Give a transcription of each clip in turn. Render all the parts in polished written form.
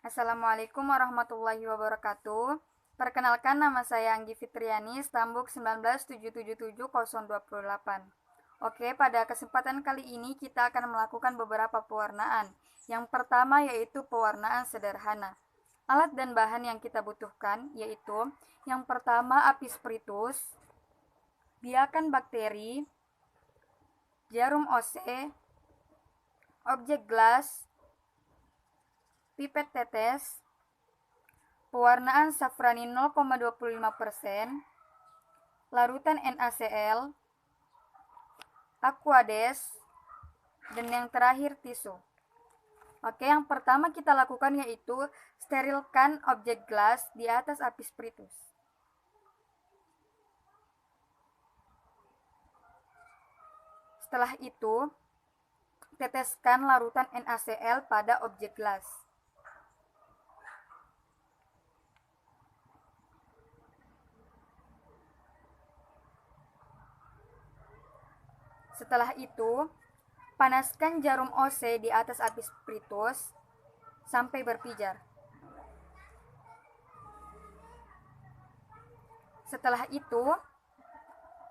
Assalamualaikum warahmatullahi wabarakatuh. Perkenalkan, nama saya Anggi Fitriani, Stambuk 19777-028. Oke, pada kesempatan kali ini kita akan melakukan beberapa pewarnaan. Yang pertama yaitu pewarnaan sederhana. Alat dan bahan yang kita butuhkan yaitu yang pertama apis spiritus, biakan bakteri, jarum OC, objek gelas, pipet tetes, pewarnaan safranin 0,25%, larutan NaCl, aquades, dan yang terakhir tisu. Oke, yang pertama kita lakukan yaitu sterilkan objek gelas di atas apis spiritus. Setelah itu, teteskan larutan NaCl pada objek gelas. Setelah itu, panaskan jarum OC di atas apis spiritus sampai berpijar. Setelah itu,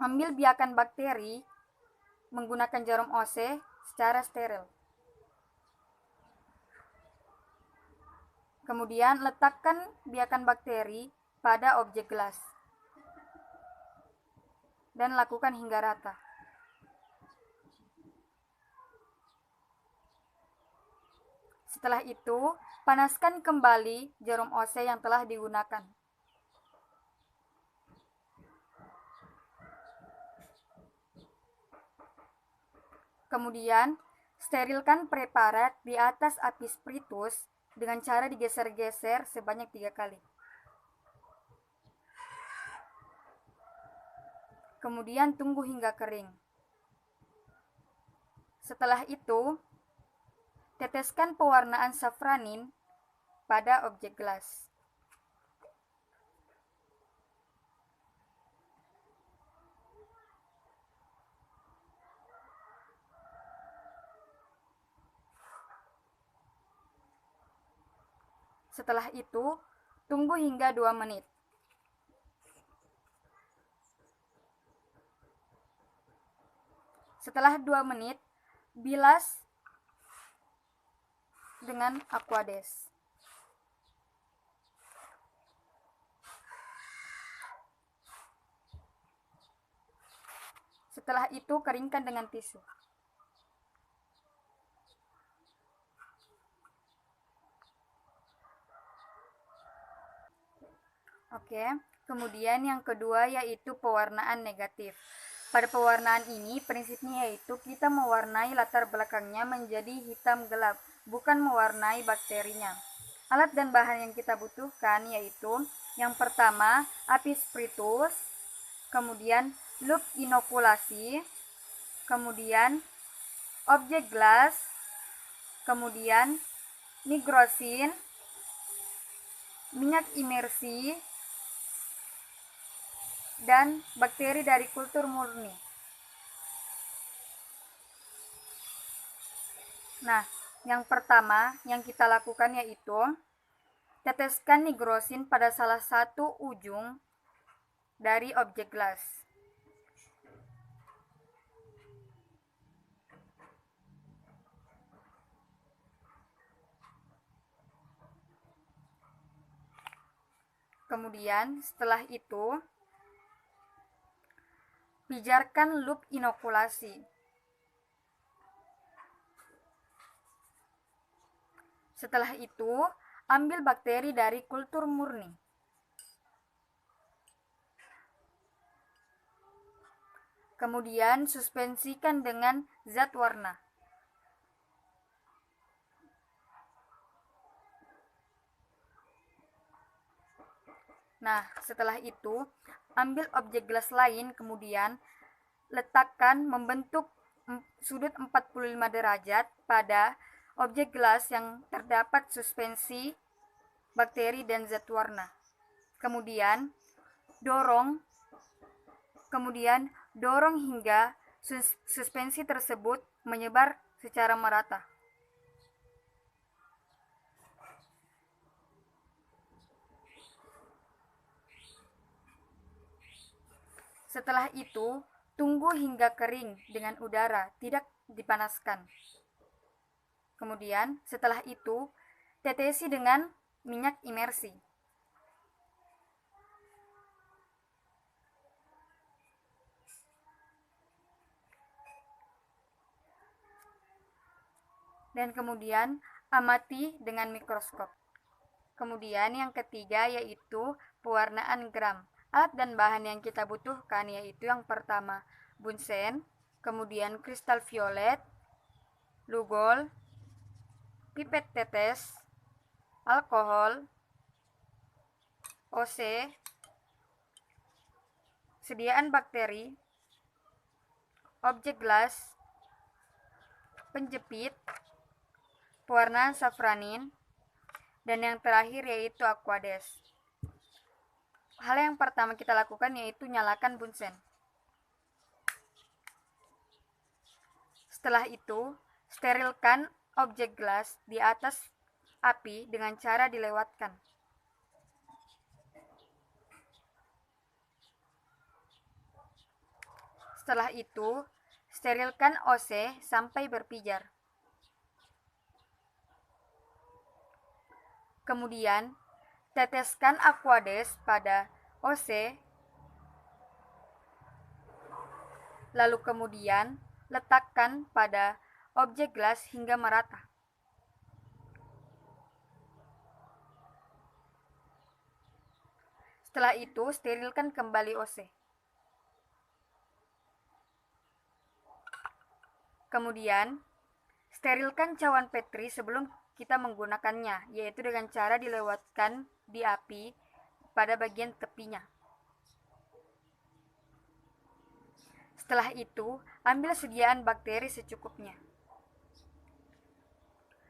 ambil biakan bakteri menggunakan jarum OC secara steril. Kemudian letakkan biakan bakteri pada objek gelas dan lakukan hingga rata. Setelah itu, panaskan kembali jarum OC yang telah digunakan. Kemudian, sterilkan preparat di atas apis spiritus dengan cara digeser-geser sebanyak 3 kali. Kemudian tunggu hingga kering. Setelah itu, teteskan pewarnaan safranin pada objek gelas. Setelah itu, tunggu hingga 2 menit. Setelah 2 menit, bilas dengan aquades. Setelah itu, keringkan dengan tisu. Oke, kemudian yang kedua yaitu pewarnaan negatif. Pada pewarnaan ini prinsipnya yaitu kita mewarnai latar belakangnya menjadi hitam gelap, bukan mewarnai bakterinya. Alat dan bahan yang kita butuhkan yaitu yang pertama apis spiritus, kemudian loop inokulasi, kemudian objek gelas, kemudian nigrosin, minyak imersi, dan bakteri dari kultur murni. Nah, yang pertama yang kita lakukan yaitu teteskan nigrosin pada salah satu ujung dari objek gelas. Kemudian setelah itu pijarkan loop inokulasi. Setelah itu, ambil bakteri dari kultur murni. Kemudian suspensikan dengan zat warna. Nah, setelah itu, ambil objek gelas lain, kemudian letakkan membentuk sudut 45 derajat pada objek gelas yang terdapat suspensi bakteri dan zat warna. Kemudian dorong hingga suspensi tersebut menyebar secara merata. Setelah itu, tunggu hingga kering dengan udara, tidak dipanaskan. Kemudian, setelah itu, tetesi dengan minyak imersi. Dan kemudian, amati dengan mikroskop. Kemudian yang ketiga yaitu pewarnaan gram. Alat dan bahan yang kita butuhkan yaitu yang pertama bunsen, kemudian kristal violet, lugol, pipet tetes, alkohol, OC, sediaan bakteri, objek gelas, penjepit, pewarnaan safranin, dan yang terakhir yaitu aquades. Hal yang pertama kita lakukan yaitu nyalakan bunsen. Setelah itu, sterilkan objek gelas di atas api dengan cara dilewatkan. Setelah itu, sterilkan OC sampai berpijar. Kemudian, teteskan aquades pada OC, lalu kemudian letakkan pada objek gelas hingga merata. Setelah itu, sterilkan kembali OC. Kemudian, sterilkan cawan Petri sebelum kita menggunakannya, yaitu dengan cara dilewatkan di api pada bagian tepinya. Setelah itu, ambil sediaan bakteri secukupnya.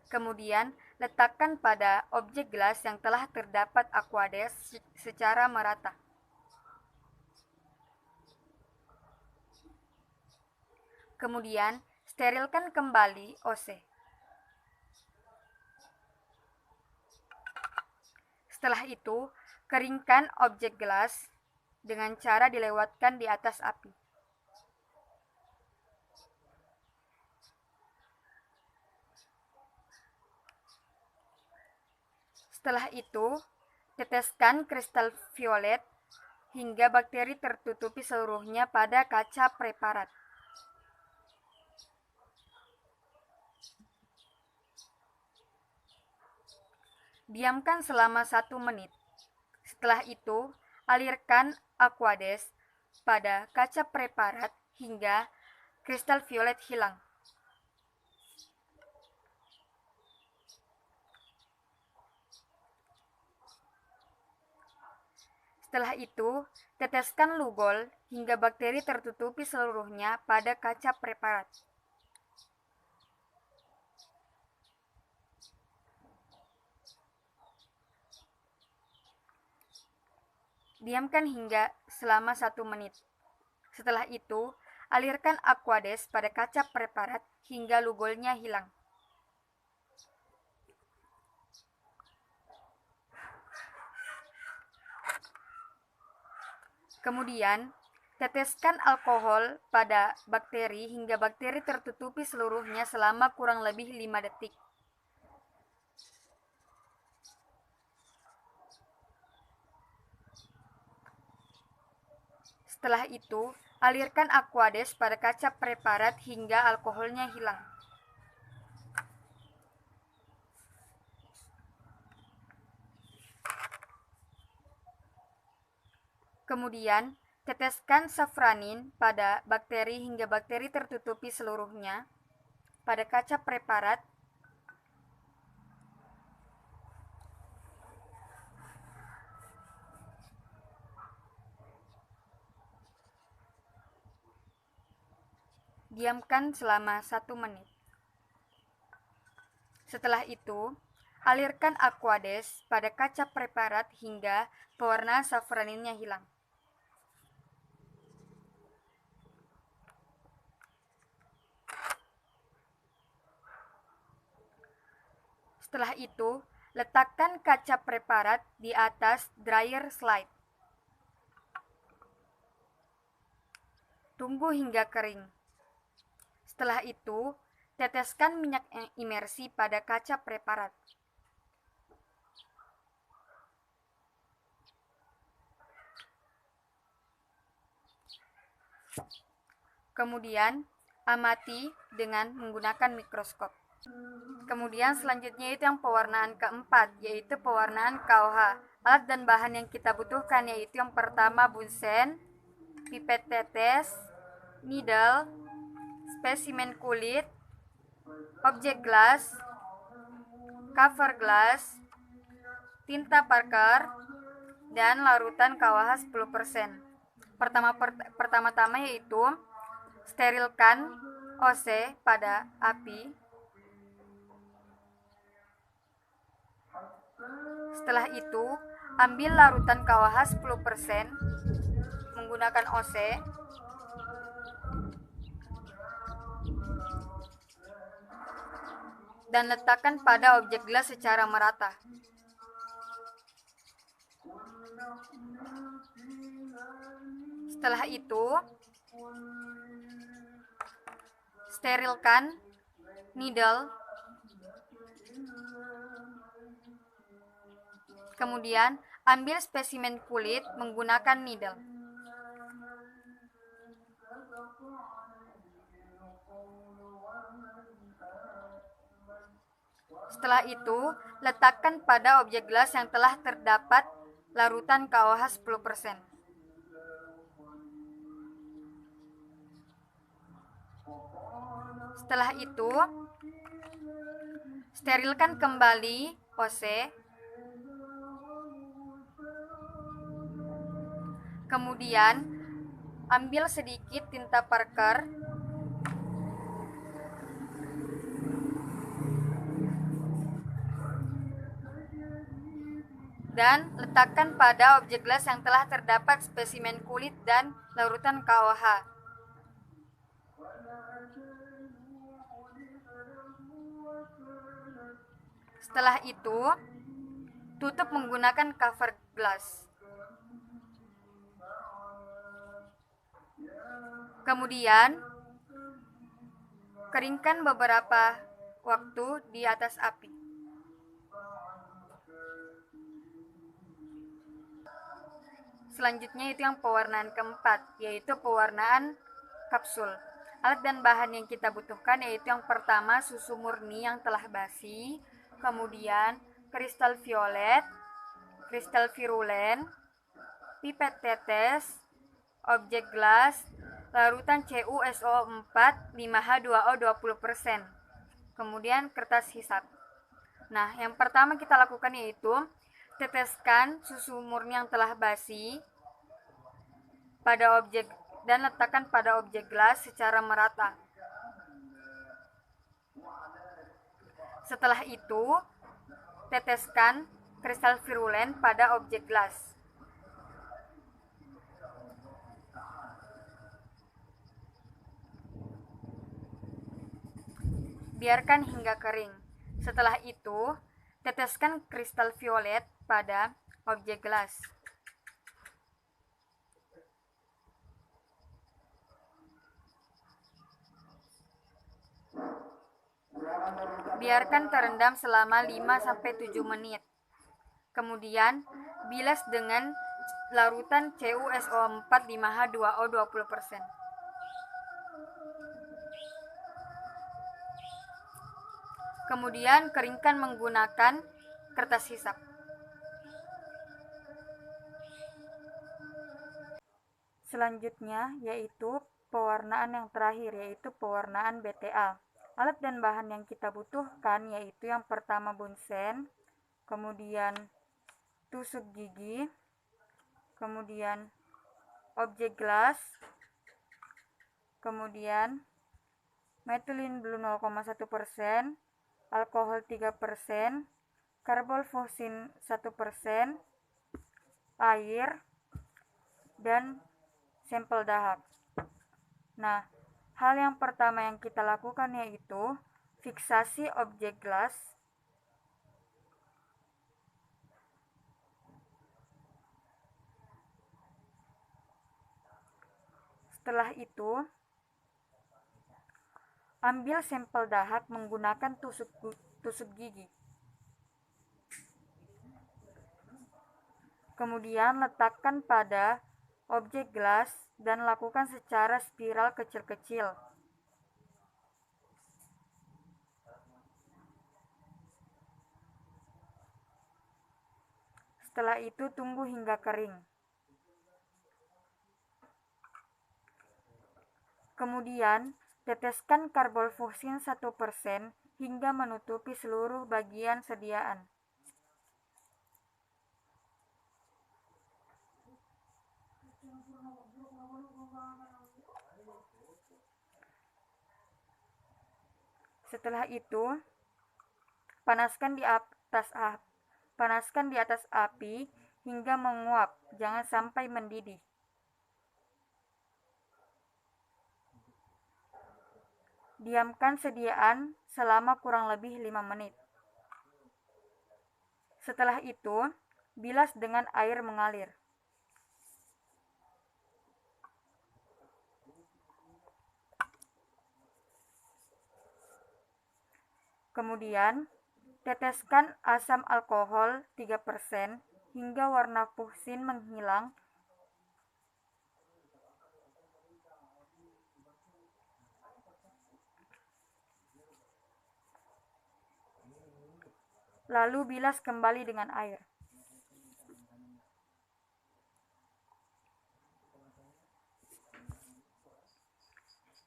Kemudian, letakkan pada objek gelas yang telah terdapat aquades secara merata. Kemudian, sterilkan kembali OC. Setelah itu, keringkan objek gelas dengan cara dilewatkan di atas api. Setelah itu, teteskan kristal violet hingga bakteri tertutupi seluruhnya pada kaca preparat. Diamkan selama 1 menit. Setelah itu, alirkan aquades pada kaca preparat hingga kristal violet hilang. Setelah itu, teteskan lugol hingga bakteri tertutupi seluruhnya pada kaca preparat. Diamkan hingga selama 1 menit. Setelah itu, alirkan aquades pada kaca preparat hingga lugolnya hilang. Kemudian, teteskan alkohol pada bakteri hingga bakteri tertutupi seluruhnya selama kurang lebih 5 detik. Setelah itu, alirkan aquades pada kaca preparat hingga alkoholnya hilang. Kemudian, teteskan safranin pada bakteri hingga bakteri tertutupi seluruhnya pada kaca preparat. Diamkan selama 1 menit. Setelah itu, alirkan aquades pada kaca preparat hingga pewarna safraninnya hilang. Setelah itu, letakkan kaca preparat di atas dryer slide. Tunggu hingga kering. Setelah itu, teteskan minyak imersi pada kaca preparat. Kemudian, amati dengan menggunakan mikroskop. Kemudian selanjutnya itu yang pewarnaan keempat, yaitu pewarnaan KOH. Alat dan bahan yang kita butuhkan yaitu yang pertama bunsen, pipet tetes, needle, spesimen kulit, objek gelas, cover gelas, tinta Parker, dan larutan KOH 10%. Pertama-tama yaitu sterilkan OC pada api. Setelah itu, ambil larutan KOH 10% menggunakan OC. Dan letakkan pada objek gelas secara merata. Setelah itu, sterilkan needle. Kemudian, ambil spesimen kulit menggunakan needle. Setelah itu, letakkan pada objek gelas yang telah terdapat larutan KOH 10%. Setelah itu, sterilkan kembali OC. Kemudian, ambil sedikit tinta Parker dan letakkan pada objek gelas yang telah terdapat spesimen kulit dan larutan KOH. Setelah itu, tutup menggunakan cover glass. Kemudian, keringkan beberapa waktu di atas api. Selanjutnya itu yang pewarnaan keempat, yaitu pewarnaan kapsul. Alat dan bahan yang kita butuhkan yaitu yang pertama susu murni yang telah basi, kemudian kristal violet, kristal virulen, pipet tetes, objek gelas, larutan CuSO4 5H2O 20%, kemudian kertas hisap. Nah, yang pertama kita lakukan yaitu teteskan susu murni yang telah basi pada objek dan letakkan pada objek gelas secara merata. Setelah itu, teteskan kristal virulen pada objek gelas. Biarkan hingga kering. Setelah itu, teteskan kristal violet pada objek gelas. Biarkan terendam selama 5-7 menit. Kemudian, bilas dengan larutan CuSO4 5H2O 20%. Kemudian, keringkan menggunakan kertas hisap. Selanjutnya yaitu pewarnaan yang terakhir, yaitu pewarnaan BTA. Alat dan bahan yang kita butuhkan yaitu yang pertama bunsen, kemudian tusuk gigi, kemudian objek gelas, kemudian methylene blue 0,1%, alkohol 3%, karbonfusin 1%, air, dan sampel dahak. Nah, hal yang pertama yang kita lakukan yaitu fiksasi objek gelas. Setelah itu, ambil sampel dahak menggunakan tusuk gigi. Kemudian letakkan pada objek gelas dan lakukan secara spiral kecil-kecil. Setelah itu tunggu hingga kering. Kemudian teteskan karbonfusin 1% hingga menutupi seluruh bagian sediaan. Setelah itu, panaskan di atas api hingga menguap, jangan sampai mendidih. Diamkan sediaan selama kurang lebih 5 menit. Setelah itu, bilas dengan air mengalir. Kemudian, teteskan asam alkohol 3% hingga warna fusin menghilang. Lalu bilas kembali dengan air.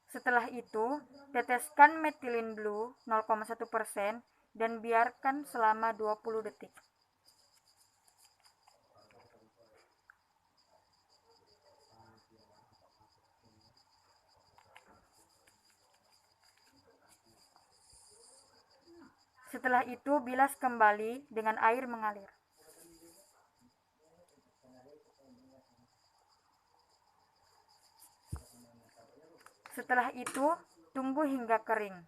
Setelah itu, teteskan methylene blue 0,1% dan biarkan selama 20 detik. Setelah itu, bilas kembali dengan air mengalir. Setelah itu, tunggu hingga kering.